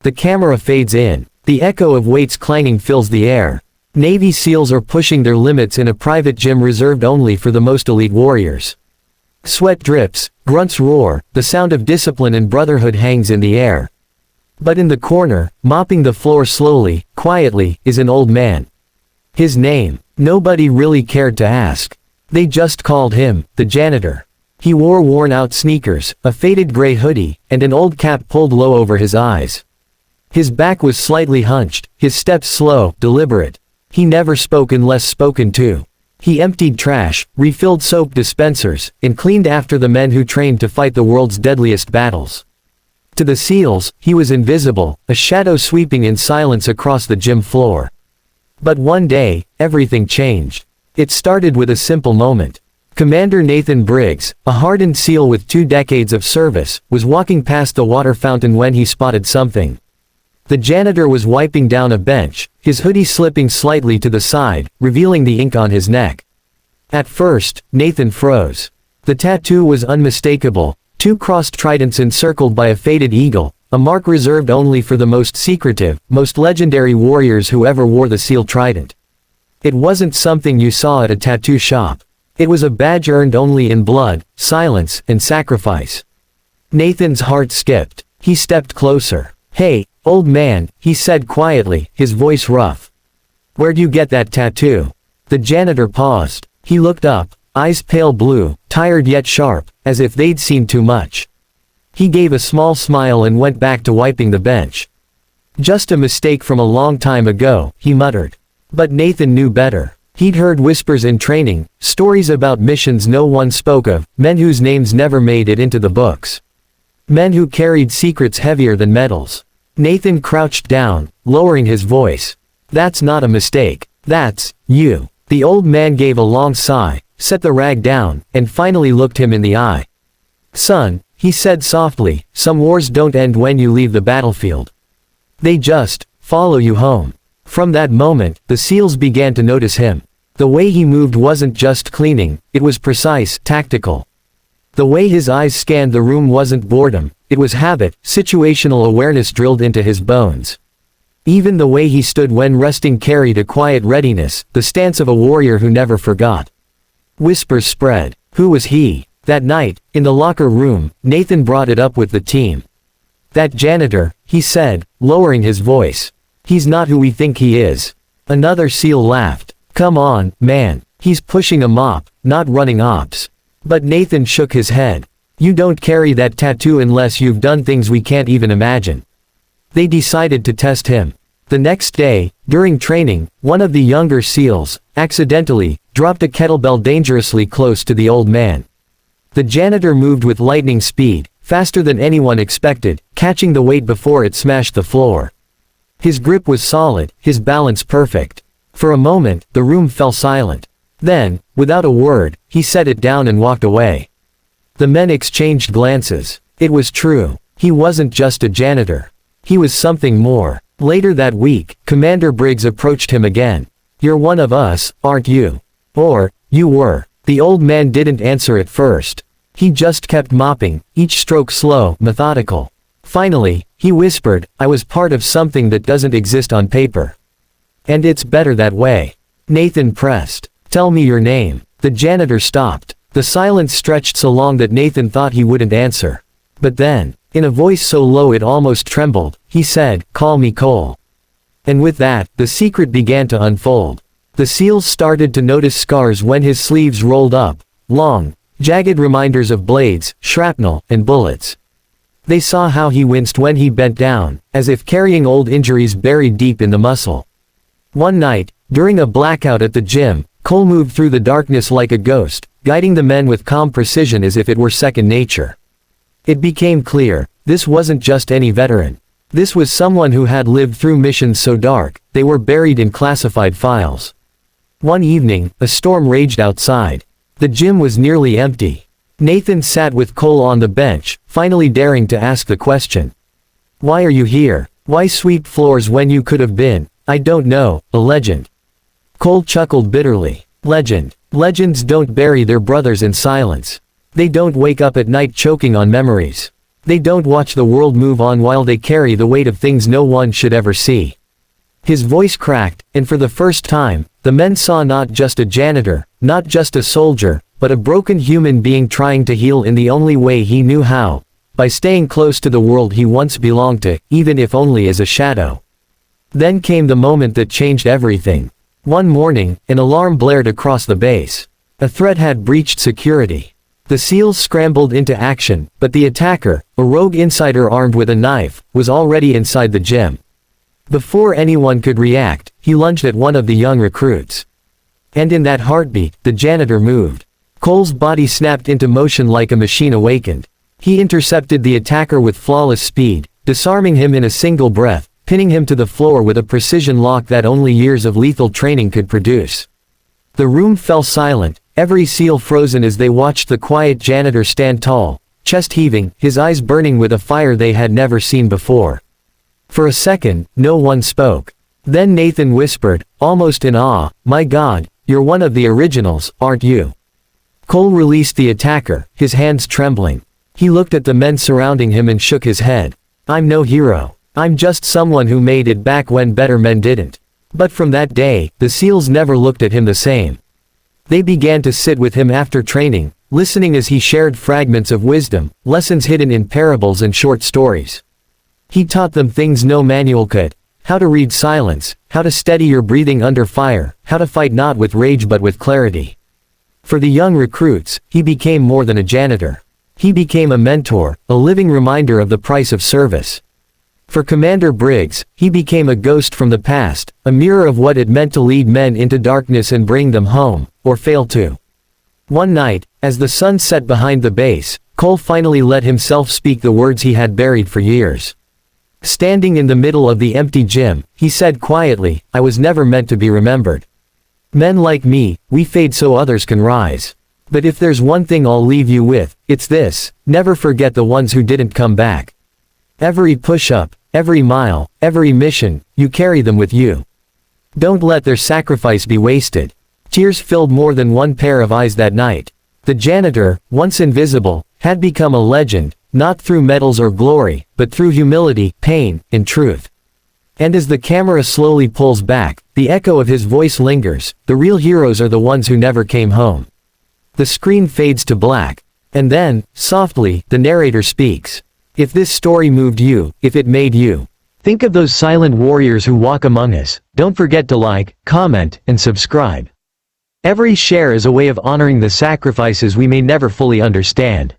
The camera fades in. The echo of weights clanging fills the air. Navy SEALs are pushing their limits in a private gym reserved only for the most elite warriors. Sweat drips, grunts roar, the sound of discipline and brotherhood hangs in the air. But in the corner, mopping the floor slowly, quietly, is an old man. His name, nobody really cared to ask. They just called him, the janitor. He wore worn-out sneakers, a faded gray hoodie, and an old cap pulled low over his eyes. His back was slightly hunched, his steps slow, deliberate. He never spoke unless spoken to. He emptied trash, refilled soap dispensers, and cleaned after the men who trained to fight the world's deadliest battles. To the SEALs, he was invisible, a shadow sweeping in silence across the gym floor. But one day, everything changed. It started with a simple moment. Commander Nathan Briggs, a hardened SEAL with 2 decades of service, was walking past the water fountain when he spotted something. The janitor was wiping down a bench, his hoodie slipping slightly to the side, revealing the ink on his neck. At first, Nathan froze. The tattoo was unmistakable, 2 crossed tridents encircled by a faded eagle, a mark reserved only for the most secretive, most legendary warriors who ever wore the SEAL trident. It wasn't something you saw at a tattoo shop. It was a badge earned only in blood, silence, and sacrifice. Nathan's heart skipped. He stepped closer. "Hey, old man," he said quietly, his voice rough. "Where'd you get that tattoo?" The janitor paused. He looked up, eyes pale blue, tired yet sharp, as if they'd seen too much. He gave a small smile and went back to wiping the bench. "Just a mistake from a long time ago," he muttered. But Nathan knew better. He'd heard whispers in training, stories about missions no one spoke of, men whose names never made it into the books. Men who carried secrets heavier than metals. Nathan crouched down, lowering his voice. "That's not a mistake. That's you." The old man gave a long sigh, set the rag down, and finally looked him in the eye. "Son," he said softly, "some wars don't end when you leave the battlefield. They just follow you home." From that moment, the SEALs began to notice him. The way he moved wasn't just cleaning, it was precise, tactical. The way his eyes scanned the room wasn't boredom, it was habit, situational awareness drilled into his bones. Even the way he stood when resting carried a quiet readiness, the stance of a warrior who never forgot. Whispers spread. Who was he? That night, in the locker room, Nathan brought it up with the team. "That janitor," he said, lowering his voice. "He's not who we think he is." Another SEAL laughed. "Come on, man. He's pushing a mop, not running ops." But Nathan shook his head. "You don't carry that tattoo unless you've done things we can't even imagine." They decided to test him. The next day, during training, one of the younger SEALs, accidentally, dropped a kettlebell dangerously close to the old man. The janitor moved with lightning speed, faster than anyone expected, catching the weight before it smashed the floor. His grip was solid, his balance perfect. For a moment, the room fell silent. Then, without a word, he set it down and walked away. The men exchanged glances. It was true. He wasn't just a janitor. He was something more. Later that week, Commander Briggs approached him again. "You're one of us, aren't you?" Or, "You were." The old man didn't answer at first. He just kept mopping, each stroke slow, methodical. Finally, he whispered, "I was part of something that doesn't exist on paper. And it's better that way." Nathan pressed. "Tell me your name." The janitor stopped. The silence stretched so long that Nathan thought he wouldn't answer. But then, in a voice so low it almost trembled, he said, "Call me Cole." And with that, the secret began to unfold. The SEALs started to notice scars when his sleeves rolled up, long, jagged reminders of blades, shrapnel, and bullets. They saw how he winced when he bent down, as if carrying old injuries buried deep in the muscle. One night, during a blackout at the gym, Cole moved through the darkness like a ghost, guiding the men with calm precision as if it were second nature. It became clear, this wasn't just any veteran. This was someone who had lived through missions so dark, they were buried in classified files. One evening, a storm raged outside. The gym was nearly empty. Nathan sat with Cole on the bench, finally daring to ask the question. "Why are you here? Why sweep floors when you could have been, I don't know, a legend?" Cole chuckled bitterly. "Legend. Legends don't bury their brothers in silence. They don't wake up at night choking on memories. They don't watch the world move on while they carry the weight of things no one should ever see. His voice cracked, and for the first time, the men saw not just a janitor, not just a soldier, but a broken human being trying to heal in the only way he knew how, by staying close to the world he once belonged to, even if only as a shadow. Then came the moment that changed everything. One morning, an alarm blared across the base. A threat had breached security. The SEALs scrambled into action, but the attacker, a rogue insider armed with a knife, was already inside the gym. Before anyone could react, he lunged at one of the young recruits. And in that heartbeat, the janitor moved. Cole's body snapped into motion like a machine awakened. He intercepted the attacker with flawless speed, disarming him in a single breath, pinning him to the floor with a precision lock that only years of lethal training could produce. The room fell silent, every SEAL frozen as they watched the quiet janitor stand tall, chest heaving, his eyes burning with a fire they had never seen before. For a second, no one spoke. Then Nathan whispered, almost in awe, "My God, you're one of the originals, aren't you?" Cole released the attacker, his hands trembling. He looked at the men surrounding him and shook his head. "I'm no hero. I'm just someone who made it back when better men didn't." But from that day, the SEALs never looked at him the same. They began to sit with him after training, listening as he shared fragments of wisdom, lessons hidden in parables and short stories. He taught them things no manual could: how to read silence, how to steady your breathing under fire, how to fight not with rage but with clarity. For the young recruits, he became more than a janitor. He became a mentor, a living reminder of the price of service. For Commander Briggs, he became a ghost from the past, a mirror of what it meant to lead men into darkness and bring them home, or fail to. One night, as the sun set behind the base, Cole finally let himself speak the words he had buried for years. Standing in the middle of the empty gym, he said quietly, "I was never meant to be remembered. Men like me, we fade so others can rise. But if there's one thing I'll leave you with, it's this: never forget the ones who didn't come back. Every push-up, every mile, every mission, you carry them with you. Don't let their sacrifice be wasted." Tears filled more than one pair of eyes that night. The janitor, once invisible, had become a legend, not through medals or glory, but through humility, pain, and truth. And as the camera slowly pulls back, the echo of his voice lingers: the real heroes are the ones who never came home. The screen fades to black. And then, softly, the narrator speaks. If this story moved you, if it made you think of those silent warriors who walk among us, don't forget to like, comment, and subscribe. Every share is a way of honoring the sacrifices we may never fully understand.